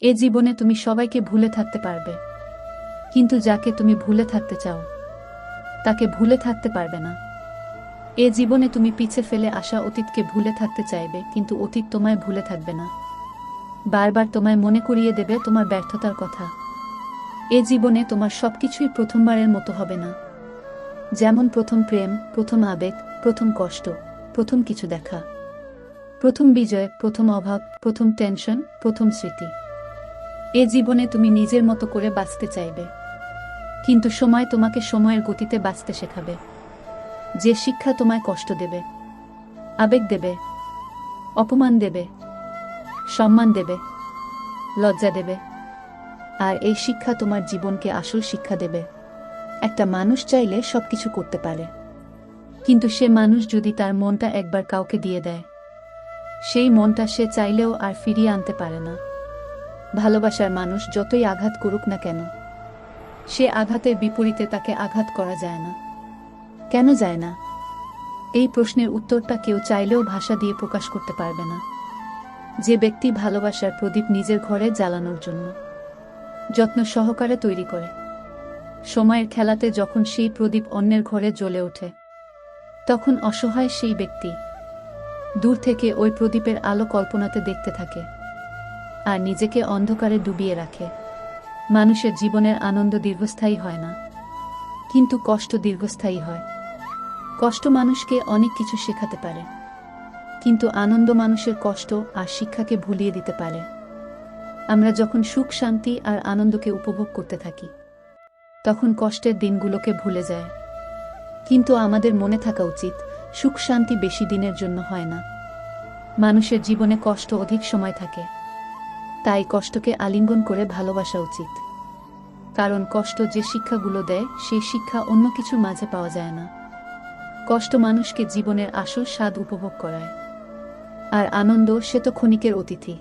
এ জীবনে তুমি সবাইকে ভুলে থাকতে পারবে, কিন্তু যাকে তুমি ভুলে থাকতে চাও তাকে ভুলে থাকতে পারবে না। এ জীবনে তুমি পিছে ফেলে আসা অতীতকে ভুলে থাকতে চাইবে, কিন্তু অতীত তোমায় ভুলে থাকবে না। বারবার তোমায় মনে করিয়ে দেবে তোমার ব্যর্থতার কথা। এ জীবনে তোমার সবকিছুই প্রথমবারের মতো হবে না। যেমন প্রথম প্রেম, প্রথম আবেগ, প্রথম কষ্ট, প্রথম কিছু দেখা, প্রথম বিজয়, প্রথম অভাব, প্রথম টেনশন, প্রথম স্মৃতি। এ জীবনে তুমি নিজের মতো করে বাঁচতে চাইবে, কিন্তু সময় তোমাকে সময়ের গতিতে বাঁচতে শেখাবে। যে শিক্ষা তোমায় কষ্ট দেবে, আবেগ দেবে, অপমান দেবে, সম্মান দেবে, লজ্জা দেবে, আর এই শিক্ষা তোমার জীবনকে আসল শিক্ষা দেবে। একটা মানুষ চাইলে সবকিছু করতে পারে, কিন্তু সে মানুষ যদি তার মনটা একবার কাউকে দিয়ে দেয়, সেই মনটা সে চাইলেও আর ফিরিয়ে আনতে পারে না। ভালোবাসার মানুষ যতই আঘাত করুক না কেন, সে আঘাতের বিপরীতে তাকে আঘাত করা যায় না। কেন যায় না? এই প্রশ্নের উত্তরটা কেউ চাইলেও ভাষা দিয়ে প্রকাশ করতে পারবে না। যে ব্যক্তি ভালোবাসার প্রদীপ নিজের ঘরে জ্বালানোর জন্য যত্ন সহকারে তৈরি করে, সময়ের খেলাতে যখন সেই প্রদীপ অন্যের ঘরে জ্বলে ওঠে, তখন অসহায় সেই ব্যক্তি দূর থেকে ওই প্রদীপের আলো কল্পনাতে দেখতে থাকে আর নিজেকে অন্ধকারে ডুবিয়ে রাখে। মানুষের জীবনের আনন্দ দীর্ঘস্থায়ী হয় না, কিন্তু কষ্ট দীর্ঘস্থায়ী হয়। কষ্ট মানুষকে অনেক কিছু শেখাতে পারে, কিন্তু আনন্দ মানুষের কষ্ট আর শিক্ষাকে ভুলিয়ে দিতে পারে। আমরা যখন সুখ, শান্তি আর আনন্দকে উপভোগ করতে থাকি, তখন কষ্টের দিনগুলোকে ভুলে যায়। কিন্তু আমাদের মনে থাকা উচিত, সুখ শান্তি বেশি দিনের জন্য হয় না। মানুষের জীবনে কষ্ট অধিক সময় থাকে, তাই কষ্টকে আলিঙ্গন করে ভালোবাসা উচিত। কারণ কষ্ট যে শিক্ষাগুলো দেয়, সেই শিক্ষা অন্য কিছুর মাঝে পাওয়া যায় না। কষ্ট মানুষকে জীবনের আসল স্বাদ উপভোগ করায়, আর আনন্দ সে তো ক্ষণিকের অতিথি।